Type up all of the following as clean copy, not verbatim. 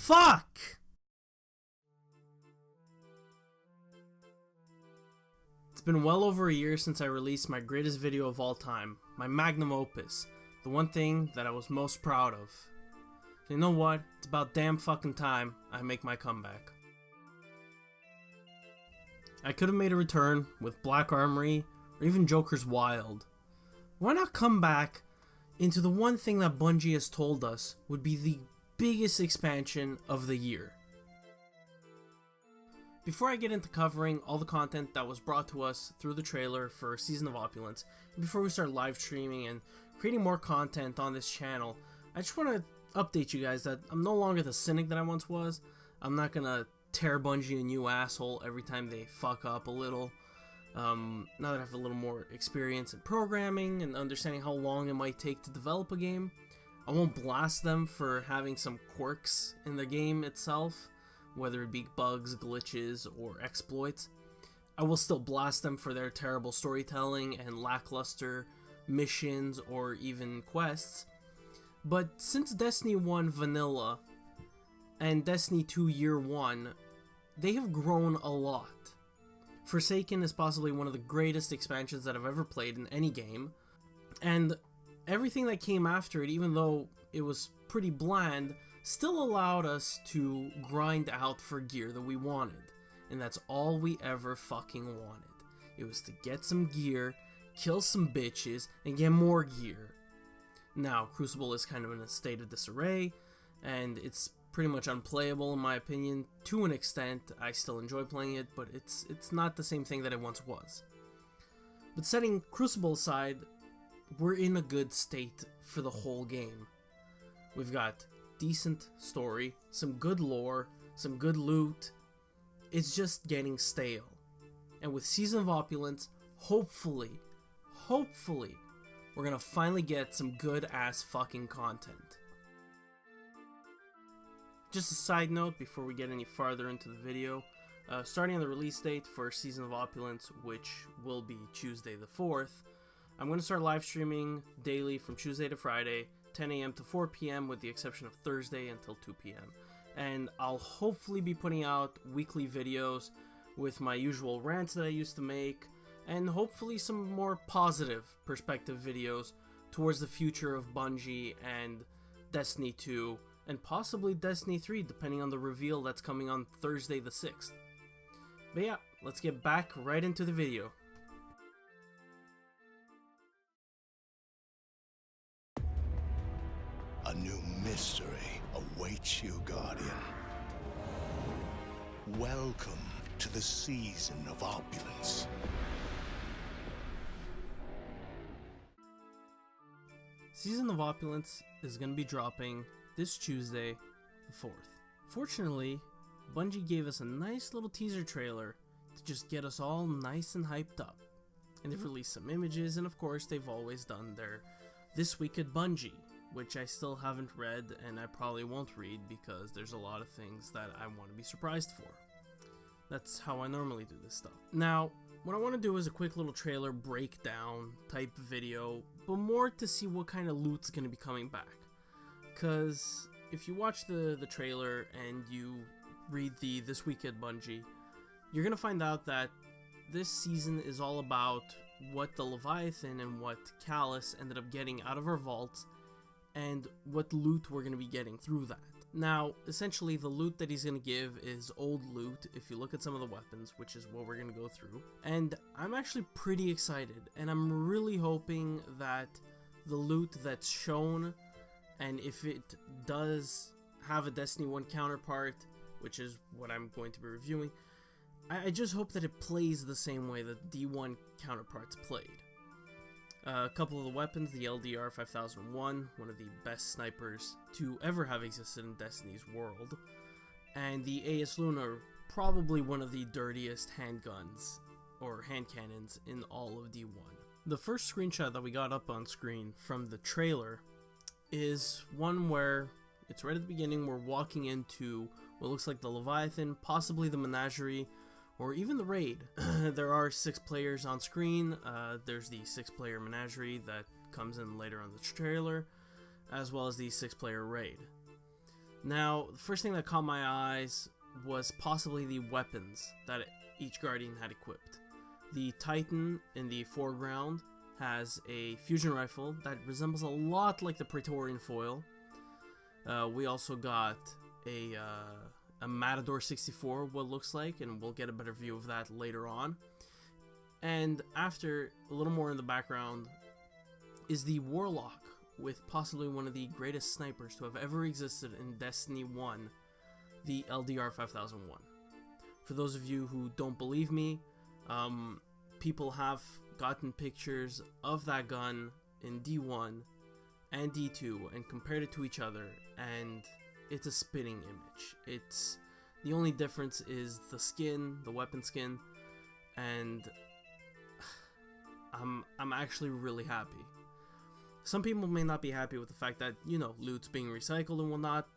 Fuck! It's been well over a year since I released my greatest video of all time, my magnum opus, the one thing that I was most proud of. You know what? It's about damn fucking time I make my comeback. I could have made a return with Black Armory or even Joker's Wild. Why not come back into the one thing that Bungie has told us would be the biggest expansion of the year? Before I get into covering all the content that was brought to us through the trailer for Season of Opulence, and before we start live streaming and creating more content on this channel, I just want to update you guys that I'm no longer the cynic that I once was. I'm not gonna tear Bungie a new asshole every time they fuck up a little. Now that I have a little more experience in programming and understanding how long it might take to develop a game, I won't blast them for having some quirks in the game itself, whether it be bugs, glitches, or exploits. I will still blast them for their terrible storytelling and lackluster missions or even quests. But since Destiny 1 Vanilla and Destiny 2 Year 1, they have grown a lot. Forsaken is possibly one of the greatest expansions that I've ever played in any game, and everything that came after it, even though it was pretty bland, still allowed us to grind out for gear that we wanted, and that's all we ever fucking wanted. It was to get some gear, kill some bitches, and get more gear. Now, Crucible is kind of in a state of disarray, and it's pretty much unplayable in my opinion. To an extent, I still enjoy playing it, but it's not the same thing that it once was. But setting Crucible aside, we're in a good state for the whole game. We've got decent story, some good lore, some good loot. It's just getting stale. And with Season of Opulence, hopefully, we're gonna finally get some good ass fucking content. Just a side note before we get any farther into the video, starting on the release date for Season of Opulence, which will be Tuesday the 4th, I'm going to start live streaming daily from Tuesday to Friday, 10 AM to 4 PM with the exception of Thursday until 2 PM. And I'll hopefully be putting out weekly videos with my usual rants that I used to make, and hopefully some more positive perspective videos towards the future of Bungie and Destiny 2, and possibly Destiny 3, depending on the reveal that's coming on Thursday the 6th. But yeah, let's get back right into the video. A new mystery awaits you, Guardian. Welcome to the Season of Opulence. Season of Opulence is going to be dropping this Tuesday, the 4th. Fortunately, Bungie gave us a nice little teaser trailer to just get us all nice and hyped up. And they've released some images, and of course they've always done their This Week at Bungie, which I still haven't read, and I probably won't read because there's a lot of things that I want to be surprised for. That's how I normally do this stuff. Now, what I want to do is a quick little trailer breakdown type video, but more to see what kind of loot's going to be coming back. Because if you watch the trailer and you read the This Week at Bungie, you're going to find out that this season is all about what the Leviathan and what Callus ended up getting out of our vaults, and what loot we're going to be getting through that. Now, essentially the loot that he's going to give is old loot if you look at some of the weapons, which is what we're going to go through. And I'm actually pretty excited, and I'm really hoping that the loot that's shown, and if it does have a Destiny 1 counterpart, which is what I'm going to be reviewing, I just hope that it plays the same way that D1 counterparts played. A couple of the weapons, the LDR 5001, one of the best snipers to ever have existed in Destiny's world, and the AS Luna, probably one of the dirtiest handguns, or hand cannons, in all of D1. The first screenshot that we got up on screen from the trailer is one where it's right at the beginning. We're walking into what looks like the Leviathan, possibly the Menagerie, or even the raid. There are 6 players on screen. There's the 6-player Menagerie that comes in later on the trailer, as well as the 6-player raid. Now, the first thing that caught my eyes was possibly the weapons that each Guardian had equipped. The Titan in the foreground has a fusion rifle that resembles a lot like the Praetorian foil. We also got a Matador 64, what looks like, and we'll get a better view of that later on. And after, a little more in the background, is the Warlock, with possibly one of the greatest snipers to have ever existed in Destiny 1, the LDR 5001. For those of you who don't believe me, people have gotten pictures of that gun in D1 and D2 and compared it to each other, and it's a spitting image. The only difference is the skin, the weapon skin, and I'm actually really happy. Some people may not be happy with the fact that, you know, loot's being recycled and whatnot,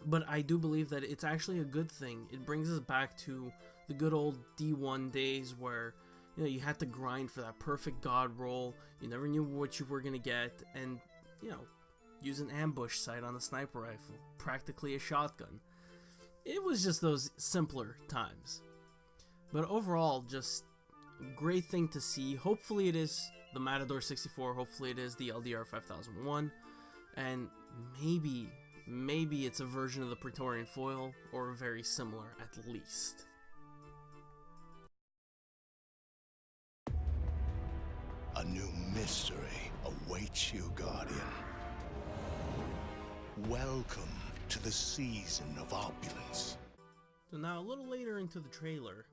but I do believe that it's actually a good thing. It brings us back to the good old D1 days where, you know, you had to grind for that perfect god roll, you never knew what you were gonna get, and, you know, use an ambush sight on a sniper rifle, practically a shotgun. It was just those simpler times. But overall, just a great thing to see. Hopefully it is the Matador 64, hopefully it is the LDR 5001, and maybe it's a version of the Praetorian foil, or very similar at least. A new mystery awaits you, Guardian. Welcome to the season of Opulence. So now, a little later into the trailer,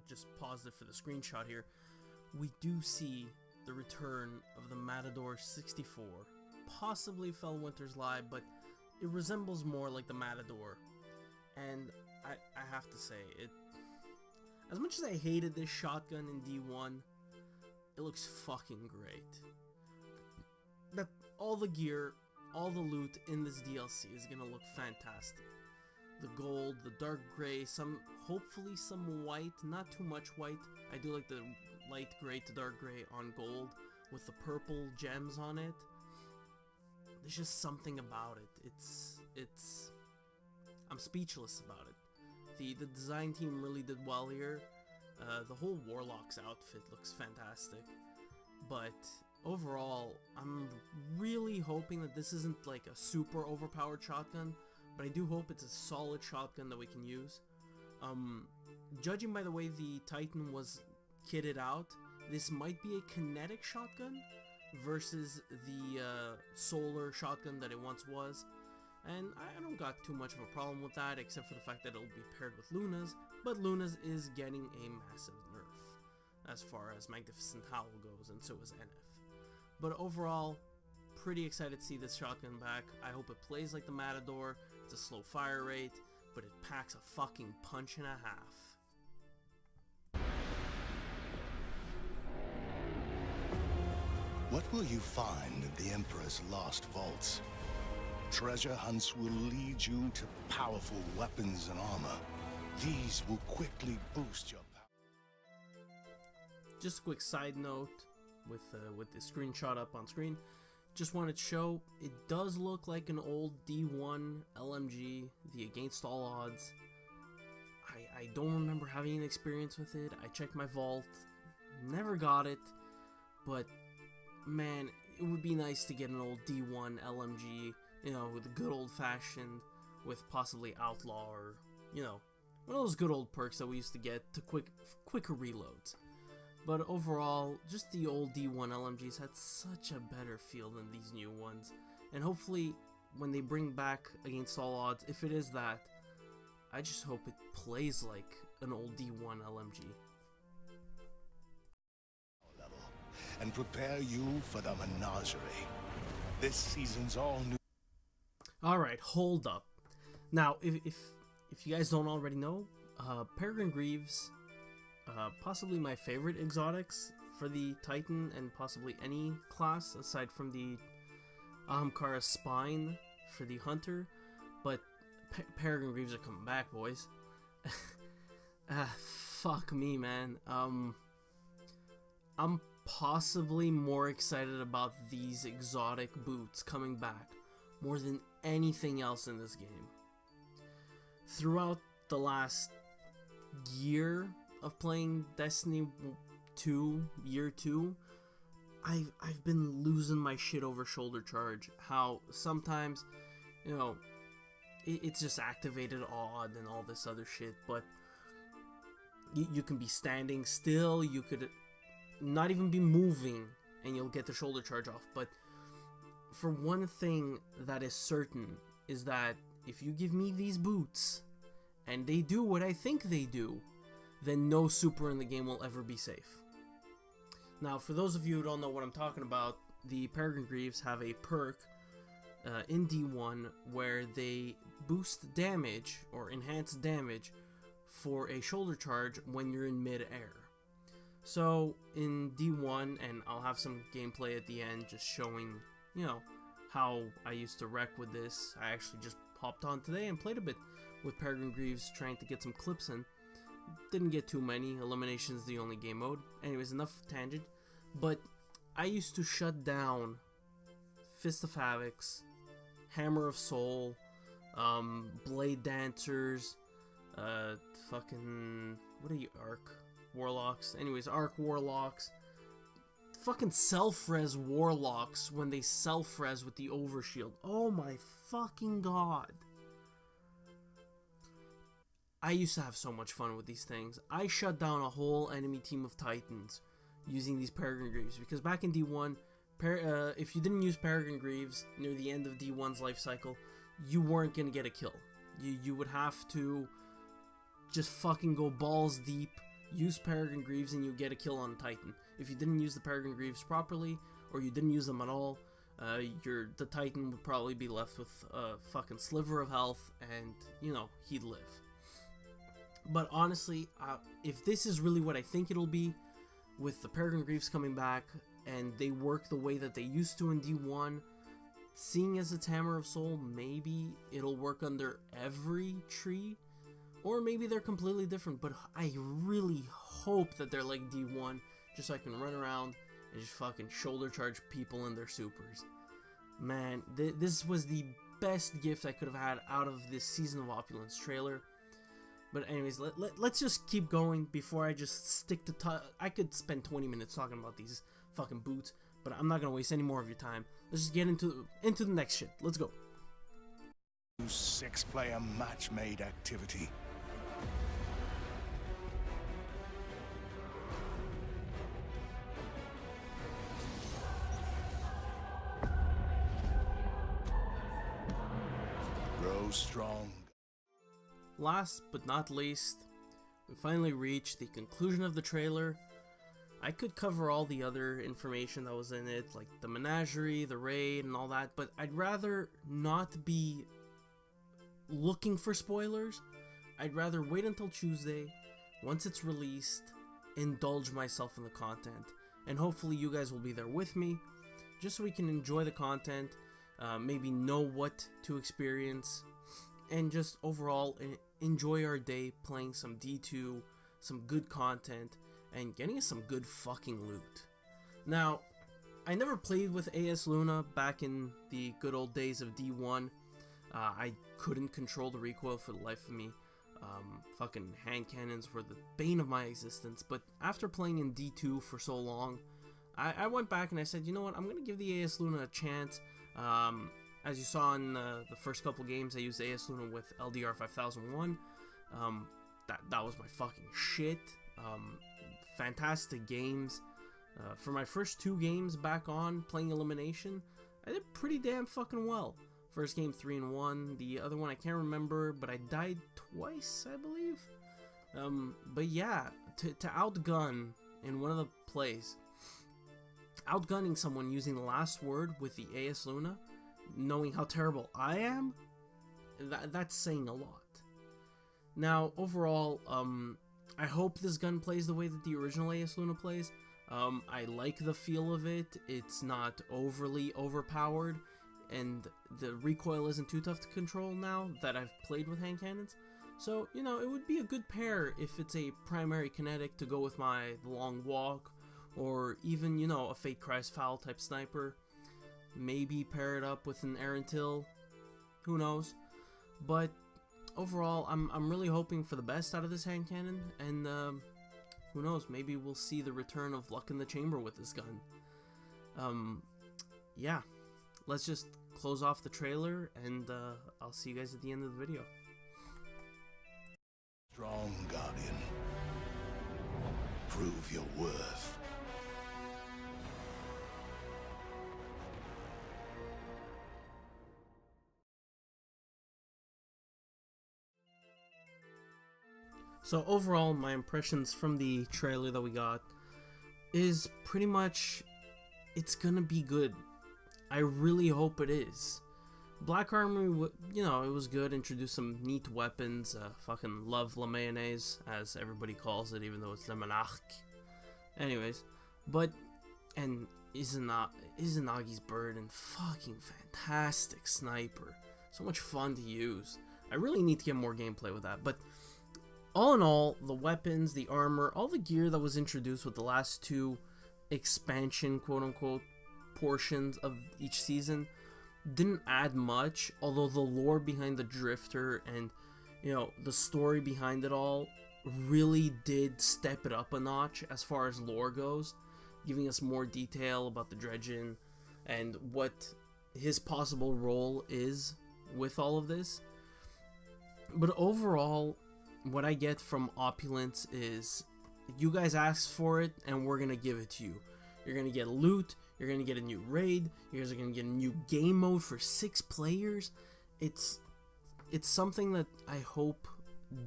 just paused it for the screenshot here, we do see the return of the Matador 64. Possibly Fellwinter's Lie, but it resembles more like the Matador. And I have to say, as much as I hated this shotgun in D1, it looks fucking great. That all the gear, all the loot in this DLC is gonna look fantastic. The gold, the dark gray, hopefully some white, not too much white. I do like the light gray to dark gray on gold with the purple gems on it. There's just something about it. I'm speechless about it. The design team really did well here. The whole Warlock's outfit looks fantastic, but overall, I'm really hoping that this isn't like a super overpowered shotgun, but I do hope it's a solid shotgun that we can use. Judging by the way the Titan was kitted out, this might be a kinetic shotgun versus the solar shotgun that it once was, and I don't got too much of a problem with that, except for the fact that it'll be paired with Luna's, but Luna's is getting a massive nerf as far as Magnificent Howl goes, and so is NF. But overall, pretty excited to see this shotgun back. I hope it plays like the Matador. It's a slow fire rate, but it packs a fucking punch and a half. What will you find in the Emperor's lost vaults? Treasure hunts will lead you to powerful weapons and armor. These will quickly boost your power. Just a quick side note with the screenshot up on screen. Just wanted to show, it does look like an old D1 LMG, the Against All Odds. I don't remember having an experience with it. I checked my vault, never got it, but man, it would be nice to get an old D1 LMG, you know, with a good old-fashioned, with possibly Outlaw, or, you know, one of those good old perks that we used to get to quicker reloads. But overall, just the old D1 LMGs had such a better feel than these new ones. And hopefully, when they bring back Against All Odds, if it is that, I just hope it plays like an old D1 LMG. And prepare you for the menagerie. This season's all new. Alright, hold up. Now, if you guys don't already know, Peregrine Greaves, possibly my favorite exotics for the Titan and possibly any class aside from the Ahamkara Spine for the Hunter, but Peregrine Greaves are coming back, boys. Fuck me, man. I'm possibly more excited about these exotic boots coming back more than anything else in this game. Throughout the last year of playing Destiny 2, year 2, I've been losing my shit over shoulder charge. How sometimes, you know, it's just activated odd and all this other shit, but you can be standing still, you could not even be moving, and you'll get the shoulder charge off. But for one thing that is certain is that if you give me these boots, and they do what I think they do, then no super in the game will ever be safe. Now, for those of you who don't know what I'm talking about, the Peregrine Greaves have a perk in D1 where they boost damage or enhance damage for a shoulder charge when you're in mid-air. So in D1, and I'll have some gameplay at the end just showing, you know, how I used to wreck with this. I actually just hopped on today and played a bit with Peregrine Greaves, trying to get some clips in. Didn't get too many. Elimination is the only game mode. Anyways, enough tangent. But I used to shut down Fist of Havocs, Hammer of Soul, Blade Dancers, fucking, what are you, Arc Warlocks? Anyways, Arc Warlocks, fucking self-res Warlocks when they self-res with the Overshield. Oh my fucking god. I used to have so much fun with these things. I shut down a whole enemy team of Titans using these Peregrine Greaves, because back in D1, if you didn't use Peregrine Greaves near the end of D1's life cycle, you weren't going to get a kill. You would have to just fucking go balls deep, use Peregrine Greaves, and you get a kill on a Titan. If you didn't use the Peregrine Greaves properly, or you didn't use them at all, the Titan would probably be left with a fucking sliver of health, and, you know, he'd live. But honestly, if this is really what I think it'll be, with the Peregrine Greaves coming back, and they work the way that they used to in D1, seeing as it's Hammer of Soul, maybe it'll work under every tree, or maybe they're completely different, but I really hope that they're like D1, just so I can run around and just fucking shoulder charge people in their supers. Man, this was the best gift I could have had out of this Season of Opulence trailer. But anyways, let's just keep going before I just stick to... I could spend 20 minutes talking about these fucking boots, but I'm not going to waste any more of your time. Let's just get into the next shit. Let's go. 6-player match-made activity. Grow strong. Last but not least, we finally reached the conclusion of the trailer. I could cover all the other information that was in it, like the menagerie, the raid, and all that, but I'd rather not be looking for spoilers. I'd rather wait until Tuesday, once it's released, indulge myself in the content, and hopefully you guys will be there with me, just so we can enjoy the content, maybe know what to experience, and just overall enjoy our day playing some D2, some good content, and getting us some good fucking loot. Now, I never played with AS Luna back in the good old days of D1. I couldn't control the recoil for the life of me. Fucking hand cannons were the bane of my existence, but after playing in D2 for so long, I went back and I said, you know what, I'm going to give the AS Luna a chance. As you saw in the first couple games, I used AS Luna with LDR 5001. That was my fucking shit. Fantastic games. For my first 2 games back on playing Elimination, I did pretty damn fucking well. First game 3-1, the other one I can't remember, but I died twice, I believe. But yeah, to outgun in one of the plays, outgunning someone using the last word with the AS Luna, knowing how terrible I am, that's saying a lot. Now, overall, I hope this gun plays the way that the original AS Luna plays. I like the feel of it. It's not overly overpowered, and the recoil isn't too tough to control now that I've played with hand cannons. So, you know, it would be a good pair if it's a primary kinetic to go with my long walk, or even, you know, a Fate Cries Foul type sniper. maybe pair it up with an Erentil, who knows. But overall, I'm really hoping for the best out of this hand cannon, and who knows, maybe we'll see the return of luck in the chamber with this gun. Yeah, let's just close off the trailer, and I'll see you guys at the end of the video. Strong Guardian. Prove your worth. So overall, my impressions from the trailer that we got is pretty much, it's gonna be good. I really hope it is. Black Armory, you know, it was good, introduced some neat weapons, fucking love la mayonnaise, as everybody calls it, even though it's lemonach. Anyways, but, and Izanagi's bird, and fucking fantastic sniper. So much fun to use. I really need to get more gameplay with that, but all in all, the weapons, the armor, all the gear that was introduced with the last two expansion, quote-unquote, portions of each season didn't add much, although the lore behind the Drifter and, you know, the story behind it all really did step it up a notch as far as lore goes, giving us more detail about the Dredgen and what his possible role is with all of this. But overall, what I get from Opulence is, you guys asked for it and we're gonna give it to you. You're gonna get loot, you're gonna get a new raid, you guys are gonna get a new game mode for 6 players. It's something that I hope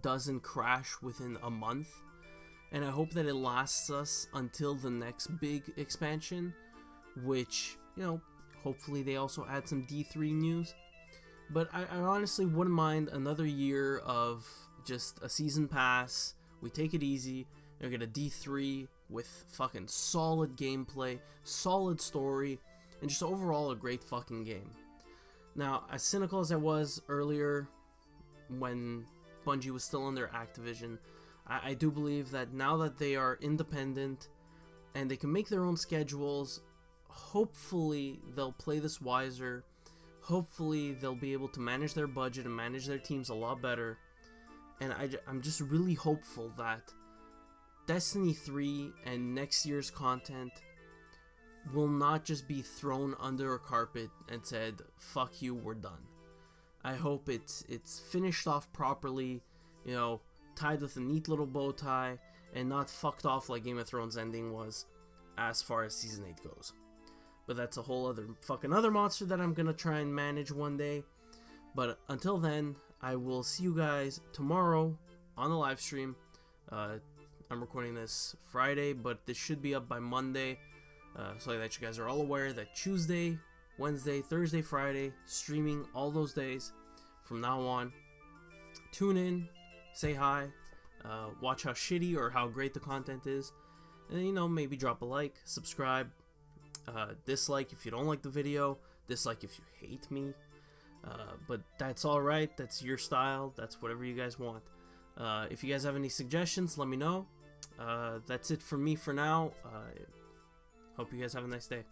doesn't crash within a month, and I hope that it lasts us until the next big expansion, which, you know, hopefully they also add some D3 news. But I honestly wouldn't mind another year of just a season pass. We take it easy, you get a D3 with fucking solid gameplay, solid story, and just overall a great fucking game. Now, as cynical as I was earlier when Bungie was still under Activision, I do believe that now that they are independent and they can make their own schedules, hopefully they'll play this wiser. Hopefully they'll be able to manage their budget and manage their teams a lot better. And I'm just really hopeful that Destiny 3 and next year's content will not just be thrown under a carpet and said, fuck you, we're done. I hope it's finished off properly, you know, tied with a neat little bow tie, and not fucked off like Game of Thrones ending was as far as Season 8 goes. But that's a whole other fucking other monster that I'm gonna try and manage one day. But until then, I will see you guys tomorrow on the live stream. I'm recording this Friday, but this should be up by Monday, so that you guys are all aware that Tuesday, Wednesday, Thursday, Friday, streaming all those days from now on. Tune in, say hi, watch how shitty or how great the content is, and, you know, maybe drop a like, subscribe, dislike if you don't like the video, dislike if you hate me, but that's alright, that's your style, that's whatever you guys want. If you guys have any suggestions, let me know. That's it for me for now. Hope you guys have a nice day.